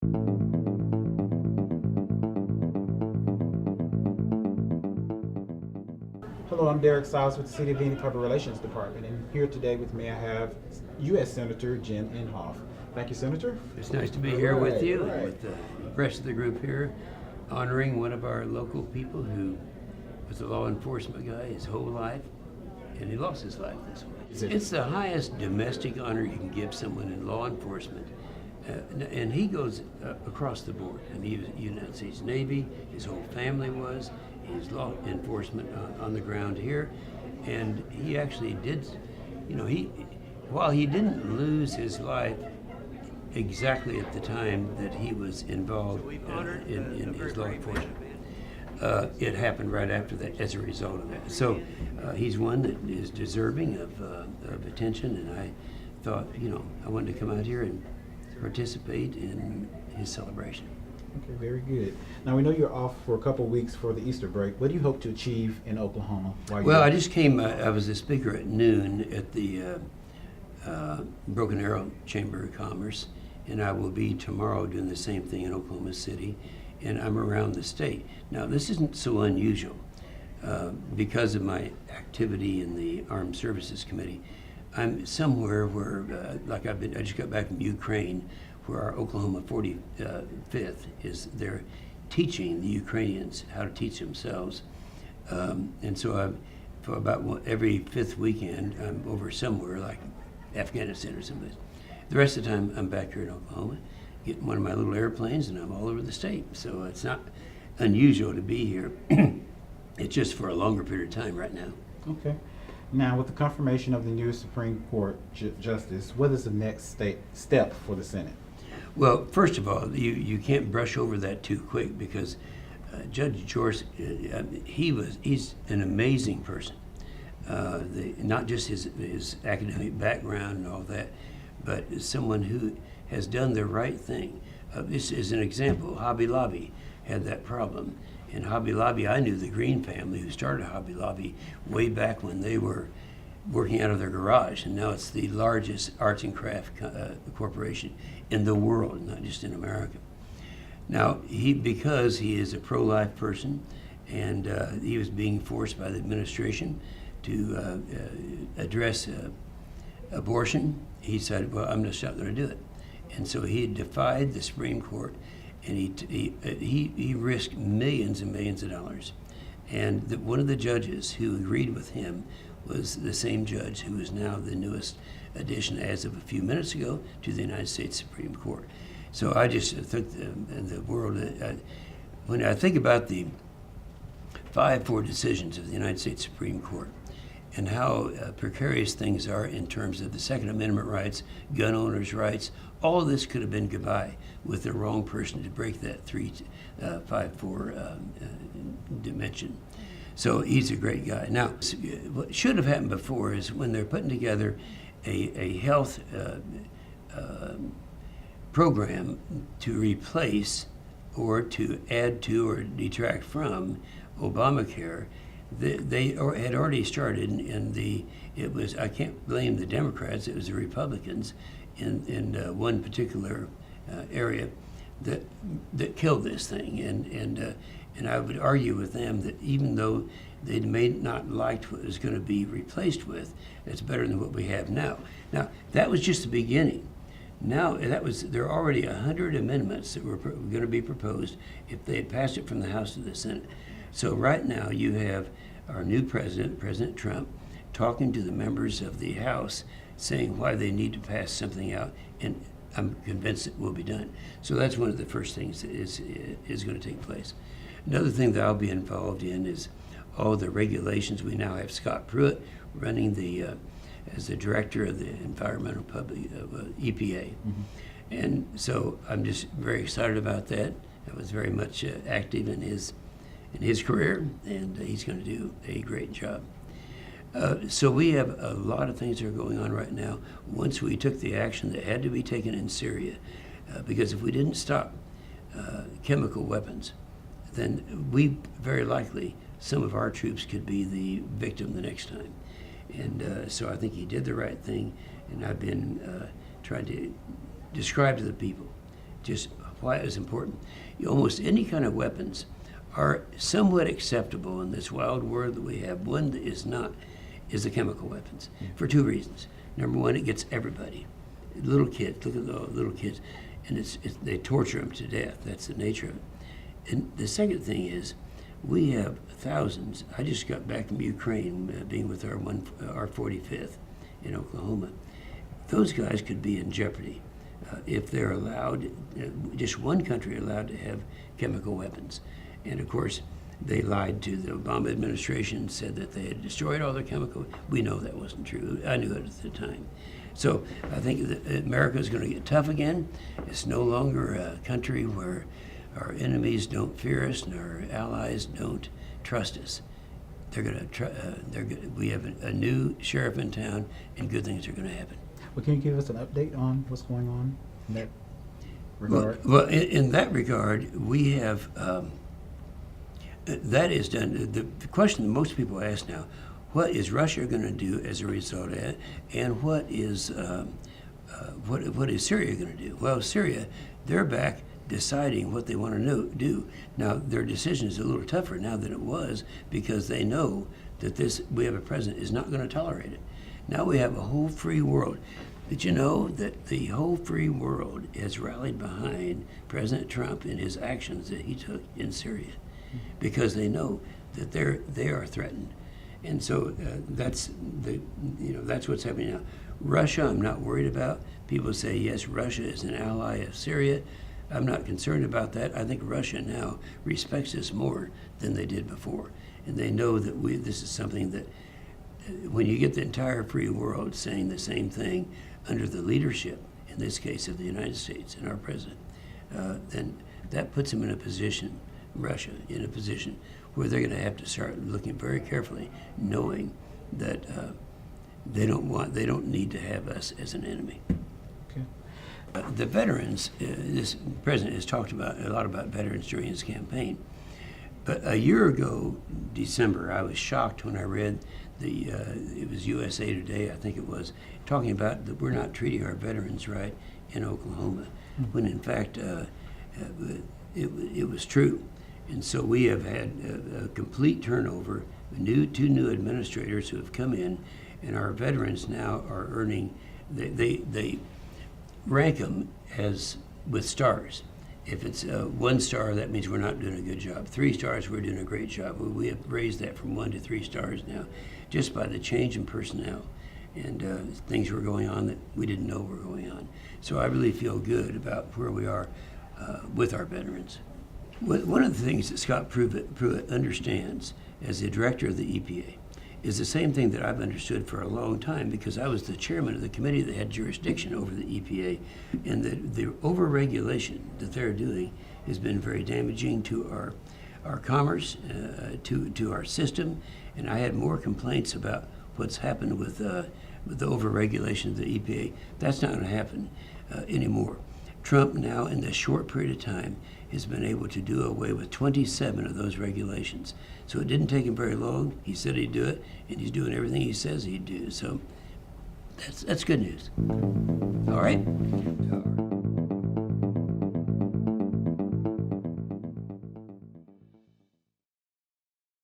Hello, I'm Derek Stiles with the City of Enid Public Relations Department, and here today with me I have U.S. Senator Jim Inhofe. Thank you, Senator. It's nice to be here with you right. and with the rest of the group here, honoring one of our local people who was a law enforcement guy his whole life, and he lost his life this way. It's the highest domestic honor you can give someone in law enforcement. And he goes across the board. I mean, he was United States Navy, his whole family was. He's law enforcement on the ground here. And he actually did, while he didn't lose his life exactly at the time that he was involved in his law enforcement, it happened right after that as a result of that. So he's one that is deserving of attention, and I thought, I wanted to come out here and participate in his celebration. Okay, very good. Now we know you're off for a couple of weeks for the Easter break. What do you hope to achieve in Oklahoma? Well, I just came, I was a speaker at noon at the Broken Arrow Chamber of Commerce, and I will be tomorrow doing the same thing in Oklahoma City, and I'm around the state. Now, this isn't so unusual because of my activity in the Armed Services Committee. I'm somewhere where, I just got back from Ukraine, where our Oklahoma 45th is there teaching the Ukrainians how to teach themselves. And so for about every fifth weekend, I'm over somewhere like Afghanistan or someplace. The rest of the time, I'm back here in Oklahoma, getting one of my little airplanes, and I'm all over the state. So it's not unusual to be here. It's just for a longer period of time right now. Okay. Now, with the confirmation of the new Supreme Court Justice, what is the next step for the Senate? Well, first of all, you can't brush over that too quick because Judge George, he's an amazing person. Not just his academic background and all that, but someone who has done the right thing. This is an example. Hobby Lobby had that problem. And Hobby Lobby, I knew the Green family who started Hobby Lobby way back when they were working out of their garage, and now it's the largest arts and craft corporation in the world, not just in America. Now, because he is a pro-life person, and he was being forced by the administration to address abortion, he said, well, I'm just not going to do it. And so he defied the Supreme Court, and he risked millions and millions of dollars. And one of the judges who agreed with him was the same judge who is now the newest addition, as of a few minutes ago, to the United States Supreme Court. So I just think the world, when I think about the 5-4 decisions of the United States Supreme Court and how precarious things are in terms of the Second Amendment rights, gun owners' rights, all of this could have been goodbye with the wrong person to break that 5-4 dimension. So he's a great guy. Now, what should have happened before is when they're putting together a health program to replace or to add to or detract from Obamacare, they had already started, and it was, I can't blame the Democrats, it was the Republicans in one particular area that killed this thing, and I would argue with them that even though they may not liked what it was going to be replaced with, it's better than what we have now. Now, that was just the beginning. Now, there are already 100 amendments that were going to be proposed if they had passed it from the House to the Senate. So right now you have our new president, President Trump, talking to the members of the House, saying why they need to pass something out, and I'm convinced it will be done. So that's one of the first things that is going to take place. Another thing that I'll be involved in is all the regulations. We now have Scott Pruitt running as the director of the Environmental Public EPA. Mm-hmm. And so I'm just very excited about that. I was very much active in his career, and he's going to do a great job. So we have a lot of things that are going on right now. Once we took the action that had to be taken in Syria, because if we didn't stop chemical weapons, then we very likely, some of our troops could be the victim the next time. And so I think he did the right thing, and I've been trying to describe to the people just why it was important. Almost any kind of weapons are somewhat acceptable in this wild world that we have. One that is not is the chemical weapons for two reasons. Number one, it gets everybody. Little kids, look at the little kids, and they torture them to death. That's the nature of it. And the second thing is, we have thousands. I just got back from Ukraine, being with our 45th in Oklahoma. Those guys could be in jeopardy if they're allowed, just one country allowed to have chemical weapons. And of course, they lied to the Obama administration, said that they had destroyed all their chemical. We know that wasn't true. I knew it at the time. So I think that America is going to get tough again. It's no longer a country where our enemies don't fear us and our allies don't trust us. They're going to. We have a new sheriff in town, and good things are going to happen. Well, can you give us an update on what's going on in that regard? Well, in that regard, we have. That is done. The question that most people ask now: what is Russia going to do as a result of it, and what is Syria going to do? Well, Syria, they're back deciding what they want to do. Now, their decision is a little tougher now than it was because they know that we have a president is not going to tolerate it. Now we have a whole free world. Did you know that the whole free world has rallied behind President Trump in his actions that he took in Syria? Because they know that they are threatened. And so that's what's happening now. Russia, I'm not worried about. People say, yes, Russia is an ally of Syria. I'm not concerned about that. I think Russia now respects us more than they did before. And they know that this is something that when you get the entire free world saying the same thing under the leadership, in this case of the United States and our president, then that puts them in a position, Russia, in a position where they're going to have to start looking very carefully, knowing that they don't need to have us as an enemy. Okay. The veterans, this president has talked a lot about veterans during his campaign. But a year ago, December, I was shocked when I read it was USA Today, I think it was, talking about that we're not treating our veterans right in Oklahoma, when in fact it was true. And so we have had a complete turnover, two new administrators who have come in, and our veterans now are earning, they rank them as with stars. If it's 1 star, that means we're not doing a good job. 3 stars, we're doing a great job. We have raised that from 1 to 3 stars now, just by the change in personnel and things were going on that we didn't know were going on. So I really feel good about where we are with our veterans. One of the things that Scott Pruitt understands as the director of the EPA is the same thing that I've understood for a long time, because I was the chairman of the committee that had jurisdiction over the EPA, and the overregulation that they're doing has been very damaging to our commerce, to our system, and I had more complaints about what's happened with the overregulation of the EPA. That's not going to happen anymore. Trump now, in this short period of time, has been able to do away with 27 of those regulations. So it didn't take him very long. He said he'd do it, and he's doing everything he says he'd do. So that's good news. All right?